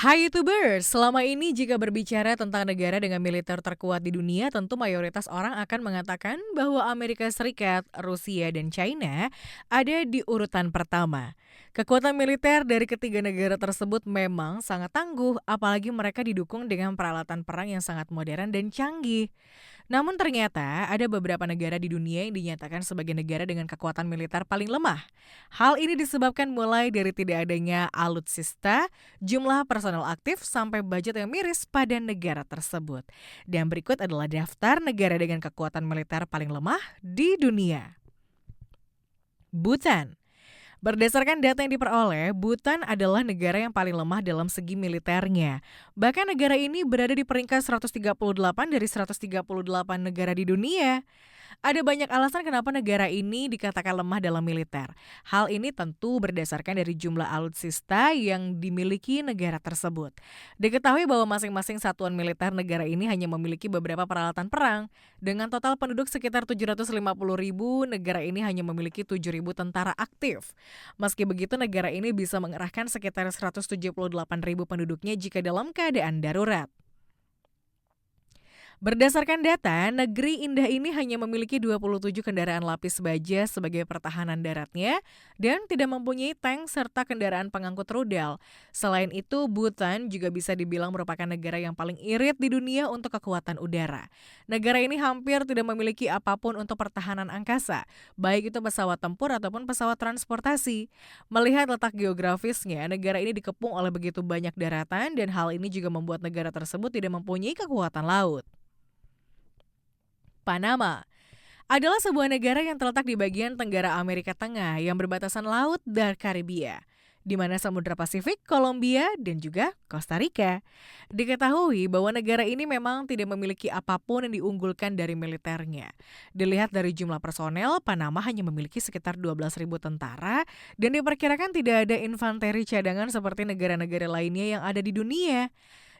Hai YouTubers, selama ini jika berbicara tentang negara dengan militer terkuat di dunia, tentu mayoritas orang akan mengatakan bahwa Amerika Serikat, Rusia, dan China ada di urutan pertama. Kekuatan militer dari ketiga negara tersebut memang sangat tangguh, apalagi mereka didukung dengan peralatan perang yang sangat modern dan canggih. Namun ternyata ada beberapa negara di dunia yang dinyatakan sebagai negara dengan kekuatan militer paling lemah. Hal ini disebabkan mulai dari tidak adanya alutsista, jumlah personel aktif, sampai budget yang miris pada negara tersebut. Dan berikut adalah daftar negara dengan kekuatan militer paling lemah di dunia. Bhutan. Berdasarkan data yang diperoleh, Bhutan adalah negara yang paling lemah dalam segi militernya. Bahkan negara ini berada di peringkat 138 dari 138 negara di dunia. Ada banyak alasan kenapa negara ini dikatakan lemah dalam militer. Hal ini tentu berdasarkan dari jumlah alutsista yang dimiliki negara tersebut. Diketahui bahwa masing-masing satuan militer negara ini hanya memiliki beberapa peralatan perang. Dengan total penduduk sekitar 750.000, negara ini hanya memiliki 7.000 tentara aktif. Meski begitu, negara ini bisa mengerahkan sekitar 178.000 penduduknya jika dalam keadaan darurat. Berdasarkan data, negeri indah ini hanya memiliki 27 kendaraan lapis baja sebagai pertahanan daratnya dan tidak mempunyai tank serta kendaraan pengangkut rudal. Selain itu, Bhutan juga bisa dibilang merupakan negara yang paling irit di dunia untuk kekuatan udara. Negara ini hampir tidak memiliki apapun untuk pertahanan angkasa, baik itu pesawat tempur ataupun pesawat transportasi. Melihat letak geografisnya, negara ini dikepung oleh begitu banyak daratan dan hal ini juga membuat negara tersebut tidak mempunyai kekuatan laut. Panama adalah sebuah negara yang terletak di bagian tenggara Amerika Tengah yang berbatasan laut dan Karibia, di mana Samudra Pasifik, Kolombia, dan juga Costa Rica. Diketahui bahwa negara ini memang tidak memiliki apapun yang diunggulkan dari militernya. Dilihat dari jumlah personel, Panama hanya memiliki sekitar 12.000 tentara dan diperkirakan tidak ada infanteri cadangan seperti negara-negara lainnya yang ada di dunia.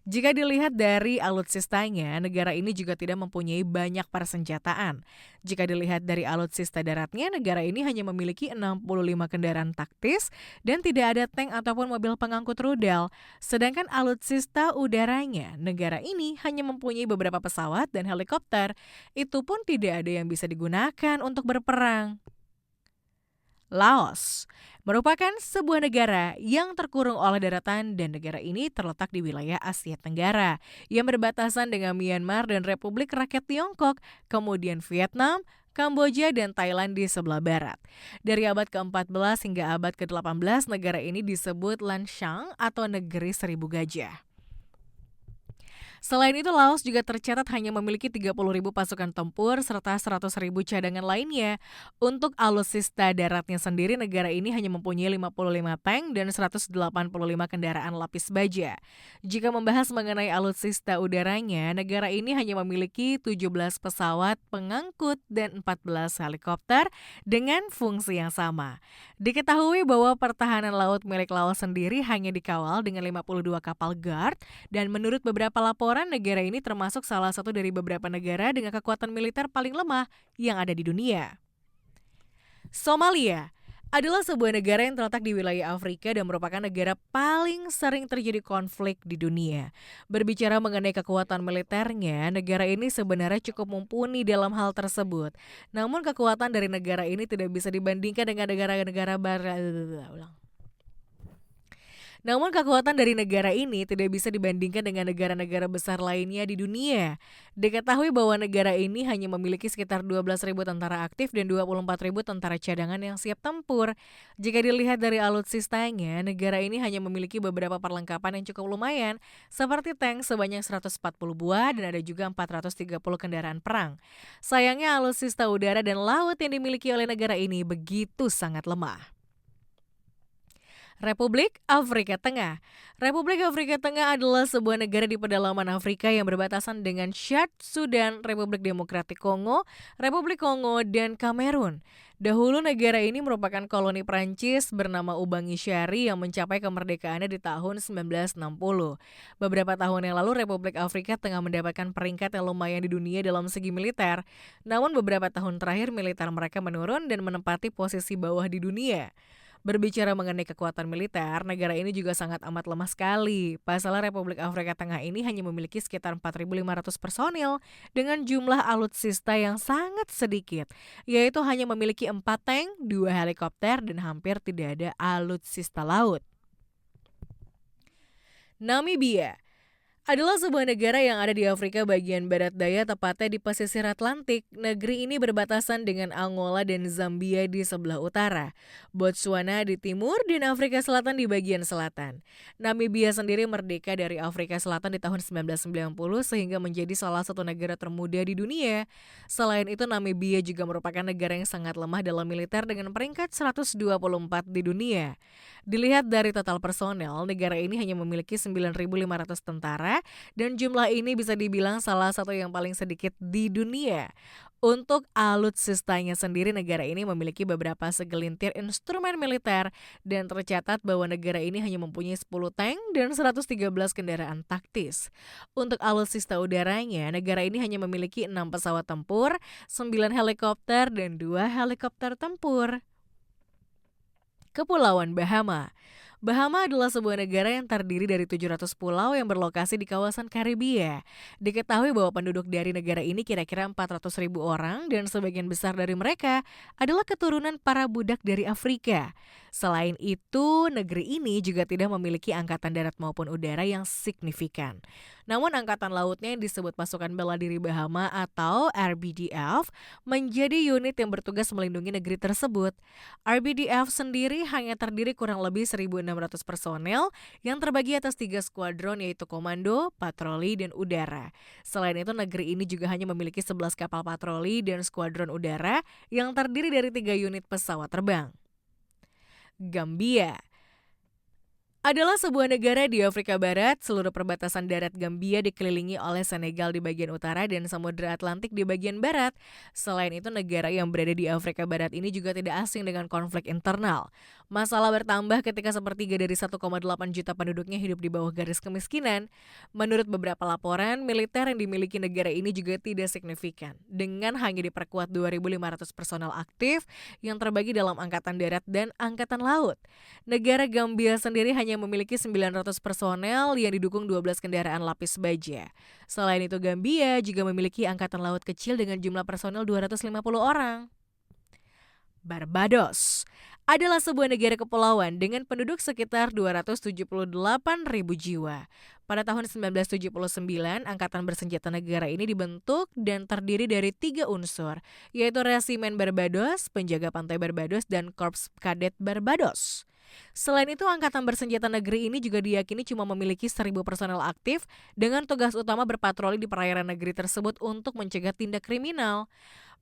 Jika dilihat dari alutsistanya, negara ini juga tidak mempunyai banyak persenjataan. Jika dilihat dari alutsista daratnya, negara ini hanya memiliki 65 kendaraan taktis dan tidak ada tank ataupun mobil pengangkut rudal. Sedangkan alutsista udaranya, negara ini hanya mempunyai beberapa pesawat dan helikopter. Itu pun tidak ada yang bisa digunakan untuk berperang. Laos merupakan sebuah negara yang terkurung oleh daratan dan negara ini terletak di wilayah Asia Tenggara yang berbatasan dengan Myanmar dan Republik Rakyat Tiongkok, kemudian Vietnam, Kamboja, dan Thailand di sebelah barat. Dari abad ke-14 hingga abad ke-18, negara ini disebut Lan Xang atau Negeri Seribu Gajah. Selain itu, Laos juga tercatat hanya memiliki 30.000 pasukan tempur serta 100.000 cadangan lainnya. Untuk alutsista daratnya sendiri, negara ini hanya mempunyai 55 tank dan 185 kendaraan lapis baja. Jika membahas mengenai alutsista udaranya, negara ini hanya memiliki 17 pesawat pengangkut dan 14 helikopter dengan fungsi yang sama. Diketahui bahwa pertahanan laut milik Laos sendiri hanya dikawal dengan 52 kapal guard dan menurut beberapa laporan, negara ini termasuk salah satu dari beberapa negara dengan kekuatan militer paling lemah yang ada di dunia. Somalia adalah sebuah negara yang terletak di wilayah Afrika dan merupakan negara paling sering terjadi konflik di dunia. Berbicara mengenai kekuatan militernya, negara ini sebenarnya cukup mumpuni dalam hal tersebut. Namun kekuatan dari negara ini tidak bisa dibandingkan dengan negara-negara barat. Namun kekuatan dari negara ini tidak bisa dibandingkan dengan negara-negara besar lainnya di dunia. Diketahui bahwa negara ini hanya memiliki sekitar 12.000 tentara aktif dan 24.000 tentara cadangan yang siap tempur. Jika dilihat dari alutsistanya, negara ini hanya memiliki beberapa perlengkapan yang cukup lumayan, seperti tank sebanyak 140 buah dan ada juga 430 kendaraan perang. Sayangnya alutsista udara dan laut yang dimiliki oleh negara ini begitu sangat lemah. Republik Afrika Tengah. Republik Afrika Tengah adalah sebuah negara di pedalaman Afrika yang berbatasan dengan Chad, Sudan, Republik Demokratik Kongo, Republik Kongo, dan Kamerun. Dahulu negara ini merupakan koloni Prancis bernama Ubangi Syari yang mencapai kemerdekaannya di tahun 1960. Beberapa tahun yang lalu Republik Afrika Tengah mendapatkan peringkat yang lumayan di dunia dalam segi militer. Namun beberapa tahun terakhir militer mereka menurun dan menempati posisi bawah di dunia. Berbicara mengenai kekuatan militer, negara ini juga sangat amat lemah sekali. Pasalnya Republik Afrika Tengah ini hanya memiliki sekitar 4.500 personil dengan jumlah alutsista yang sangat sedikit, yaitu hanya memiliki 4 tank, 2 helikopter, dan hampir tidak ada alutsista laut. Namibia adalah sebuah negara yang ada di Afrika bagian barat daya, tepatnya di pesisir Atlantik. Negeri ini berbatasan dengan Angola dan Zambia di sebelah utara, Botswana di timur, dan Afrika Selatan di bagian selatan. Namibia sendiri merdeka dari Afrika Selatan di tahun 1990 sehingga menjadi salah satu negara termuda di dunia. Selain itu, Namibia juga merupakan negara yang sangat lemah dalam militer dengan peringkat 124 di dunia. Dilihat dari total personel, negara ini hanya memiliki 9.500 tentara dan jumlah ini bisa dibilang salah satu yang paling sedikit di dunia. Untuk alutsistanya sendiri, negara ini memiliki beberapa segelintir instrumen militer dan tercatat bahwa negara ini hanya mempunyai 10 tank dan 113 kendaraan taktis. Untuk alutsista udaranya, negara ini hanya memiliki 6 pesawat tempur, 9 helikopter, dan 2 helikopter tempur. Kepulauan Bahama. Bahama adalah sebuah negara yang terdiri dari 700 pulau yang berlokasi di kawasan Karibia. Diketahui bahwa penduduk dari negara ini kira-kira 400.000 orang dan sebagian besar dari mereka adalah keturunan para budak dari Afrika. Selain itu, negeri ini juga tidak memiliki angkatan darat maupun udara yang signifikan. Namun angkatan lautnya yang disebut Pasukan Bela Diri Bahama atau RBDF menjadi unit yang bertugas melindungi negeri tersebut. RBDF sendiri hanya terdiri kurang lebih 1.600 personel yang terbagi atas 3 skuadron yaitu komando, patroli, dan udara. Selain itu negeri ini juga hanya memiliki 11 kapal patroli dan skuadron udara yang terdiri dari 3 unit pesawat terbang. Gambia adalah sebuah negara di Afrika Barat. Seluruh perbatasan darat Gambia dikelilingi oleh Senegal di bagian utara dan Samudra Atlantik di bagian barat. Selain itu, negara yang berada di Afrika Barat ini juga tidak asing dengan konflik internal. Masalah bertambah ketika sepertiga dari 1,8 juta penduduknya hidup di bawah garis kemiskinan. Menurut beberapa laporan, militer yang dimiliki negara ini juga tidak signifikan, dengan hanya diperkuat 2.500 personel aktif yang terbagi dalam Angkatan Darat dan Angkatan Laut. Negara Gambia sendiri hanya memiliki 900 personel yang didukung 12 kendaraan lapis baja. Selain itu, Gambia juga memiliki angkatan laut kecil dengan jumlah personel 250 orang. Barbados adalah sebuah negara kepulauan dengan penduduk sekitar 278.000 jiwa. Pada tahun 1979, Angkatan Bersenjata Negara ini dibentuk dan terdiri dari 3 unsur, yaitu Resimen Barbados, Penjaga Pantai Barbados, dan Korps Kadet Barbados. Selain itu, Angkatan Bersenjata Negeri ini juga diyakini cuma memiliki 1.000 personel aktif dengan tugas utama berpatroli di perairan negeri tersebut untuk mencegah tindak kriminal.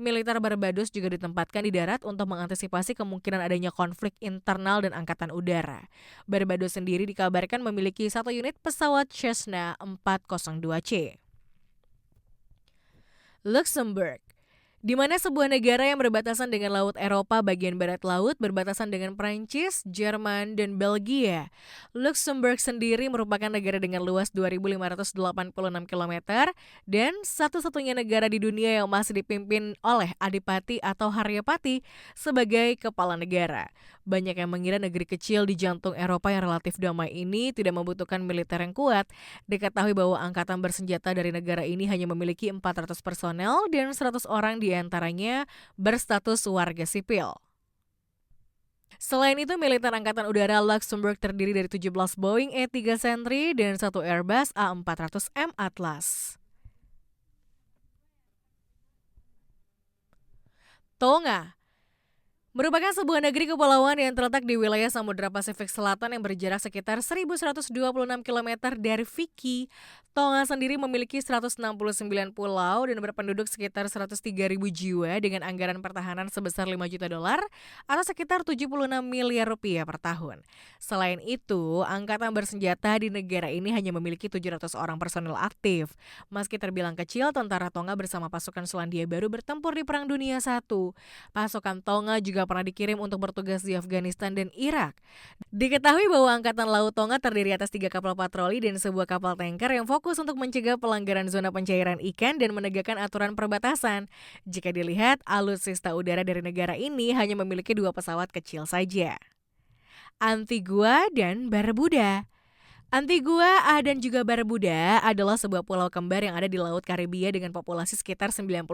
Militer Barbados juga ditempatkan di darat untuk mengantisipasi kemungkinan adanya konflik internal dan angkatan udara. Barbados sendiri dikabarkan memiliki 1 unit pesawat Cessna 402C. Luxembourg, di mana sebuah negara yang berbatasan dengan Laut Eropa bagian barat laut, berbatasan dengan Prancis, Jerman, dan Belgia. Luxembourg sendiri merupakan negara dengan luas 2.586 km dan satu-satunya negara di dunia yang masih dipimpin oleh Adipati atau Haryapati sebagai kepala negara. Banyak yang mengira negeri kecil di jantung Eropa yang relatif damai ini tidak membutuhkan militer yang kuat. Diketahui bahwa angkatan bersenjata dari negara ini hanya memiliki 400 personel dan 100 orang di antaranya berstatus warga sipil. Selain itu, militer Angkatan Udara Luxembourg terdiri dari 17 Boeing E-3 Sentry dan 1 Airbus A400M Atlas. Tonga merupakan sebuah negeri kepulauan yang terletak di wilayah Samudra Pasifik Selatan yang berjarak sekitar 1.126 km dari Fiji. Tonga sendiri memiliki 169 pulau dan berpenduduk sekitar 103.000 jiwa dengan anggaran pertahanan sebesar 5 juta dolar atau sekitar 76 miliar rupiah per tahun. Selain itu, angkatan bersenjata di negara ini hanya memiliki 700 orang personel aktif. Meski terbilang kecil, tentara Tonga bersama pasukan Selandia Baru bertempur di Perang Dunia I. Pasukan Tonga juga pernah dikirim untuk bertugas di Afghanistan dan Irak. Diketahui bahwa Angkatan Laut Tonga terdiri atas 3 kapal patroli dan sebuah kapal tanker yang fokus untuk mencegah pelanggaran zona pencairan ikan dan menegakkan aturan perbatasan. Jika dilihat, alutsista udara dari negara ini hanya memiliki 2 pesawat kecil saja. Antigua dan Barbuda. Antigua dan juga Barbuda adalah sebuah pulau kembar yang ada di Laut Karibia dengan populasi sekitar 91.000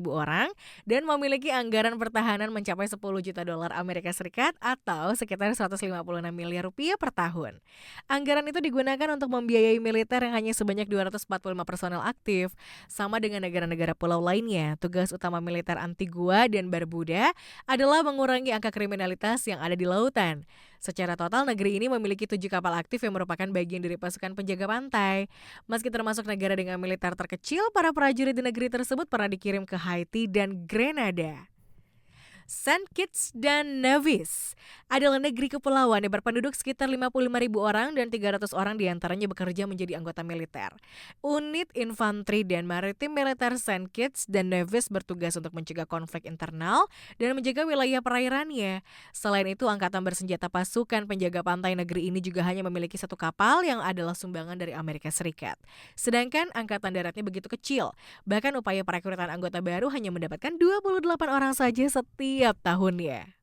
orang dan memiliki anggaran pertahanan mencapai 10 juta dolar Amerika Serikat atau sekitar 156 miliar rupiah per tahun. Anggaran itu digunakan untuk membiayai militer yang hanya sebanyak 245 personel aktif. Sama dengan negara-negara pulau lainnya, tugas utama militer Antigua dan Barbuda adalah mengurangi angka kriminalitas yang ada di lautan. Secara total, negeri ini memiliki 7 kapal aktif yang merupakan bagian dari pasukan penjaga pantai. Meski termasuk negara dengan militer terkecil, para prajurit di negeri tersebut pernah dikirim ke Haiti dan Grenada. Saint Kitts dan Nevis adalah negeri kepulauan yang berpenduduk sekitar 55.000 orang dan 300 orang diantaranya bekerja menjadi anggota militer. Unit Infanteri dan Maritim Militer Saint Kitts dan Nevis bertugas untuk mencegah konflik internal dan menjaga wilayah perairannya. Selain itu, angkatan bersenjata pasukan penjaga pantai negeri ini juga hanya memiliki satu kapal yang adalah sumbangan dari Amerika Serikat. Sedangkan angkatan daratnya begitu kecil, bahkan upaya perekrutan anggota baru hanya mendapatkan 28 orang saja setiap tahunnya.